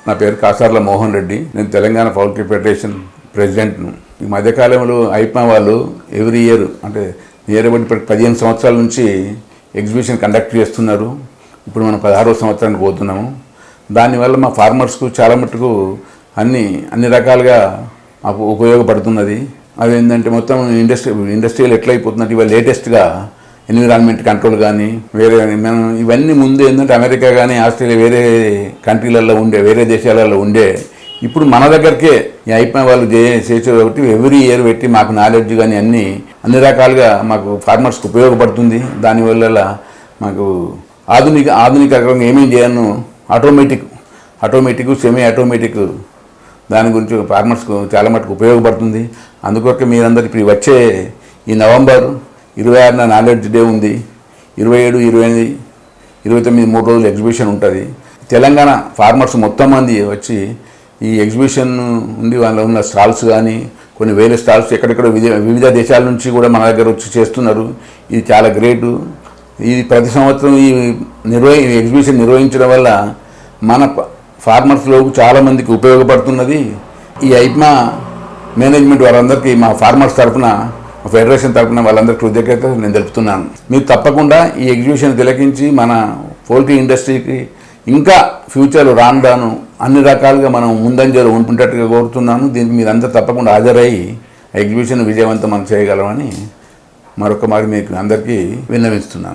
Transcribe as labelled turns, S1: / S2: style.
S1: నా పేరు కాసార్ల మోహన్ రెడ్డి. నేను తెలంగాణ పౌల్ట్రీ ఫెడరేషన్ ప్రెసిడెంట్ను. ఈ మధ్యకాలంలో ఐప్మా వాళ్ళు ఎవ్రీ ఇయర్ అంటే నియర్ అబౌట్ 15 సంవత్సరాల నుంచి ఎగ్జిబిషన్ కండక్ట్ చేస్తున్నారు. ఇప్పుడు మనం 16వ సంవత్సరానికి పోతున్నాము. దానివల్ల మా ఫార్మర్స్కు చాలా మటుకు అన్ని రకాలుగా మాకు ఉపయోగపడుతున్నది. అదేంటంటే మొత్తం ఇండస్ట్రియల్ ఎట్లయిపోతుందంటే ఇవాళ లేటెస్ట్గా ఎన్విరాన్మెంట్ కంట్రోల్ కానీ మనం ఇవన్నీ ముందు ఏంటంటే అమెరికా కానీ ఆస్ట్రేలియా వేరే కంట్రీలలో వేరే దేశాలలో ఇప్పుడు మన దగ్గరకే ఈ ఐప్మా వాళ్ళు చేసే ఒకటి ఎవ్రీ ఇయర్ పెట్టి మాకు నాలెడ్జ్ కానీ అన్ని రకాలుగా మాకు ఫార్మర్స్కి ఉపయోగపడుతుంది. దానివల్ల మాకు ఆధునిక రకంగా ఏమేమి చేయను ఆటోమేటిక్ సెమీ ఆటోమేటిక్ దాని గురించి ఫార్మర్స్కు చాలా మటుకు ఉపయోగపడుతుంది. అందుకొరకే మీరందరూ ఇప్పుడు వచ్చే ఈ నవంబర్ 26న నాలెడ్జ్ డే ఉంది. 27, 28, 29 3 రోజులు ఎగ్జిబిషన్ ఉంటుంది. తెలంగాణ ఫార్మర్స్ మొత్తం మంది వచ్చి ఈ ఎగ్జిబిషన్ ఉండి వాళ్ళ ఉన్న స్టాల్స్ కానీ కొన్ని వేరే స్టాల్స్ ఎక్కడెక్కడ వివిధ దేశాల నుంచి కూడా మన దగ్గర వచ్చి చేస్తున్నారు. ఇది చాలా గ్రేటు. ఇది ప్రతి సంవత్సరం ఈ ఎగ్జిబిషన్ నిర్వహించడం వల్ల మన ఫార్మర్స్లో చాలామందికి ఉపయోగపడుతున్నది. ఈ ఐప్మా మేనేజ్మెంట్ వాళ్ళందరికీ మా ఫార్మర్స్ తరఫున ఫెడరేషన్ తరఫున వాళ్ళందరికీ కృతజ్ఞత నేను తెలుపుతున్నాను. మీరు తప్పకుండా ఈ ఎగ్జిబిషన్ తిలకించి మన పౌల్ట్రీ ఇండస్ట్రీకి ఇంకా ఫ్యూచర్లో రాను అన్ని రకాలుగా మనం ముందంజలో ఉంటున్నట్టుగా కోరుతున్నాను. దీనికి మీరందరూ తప్పకుండా హాజరయ్యి ఎగ్జిబిషన్ విజయవంతం మనం చేయగలమని మరొక మారి మీకు అందరికీ విన్నవిస్తున్నాను.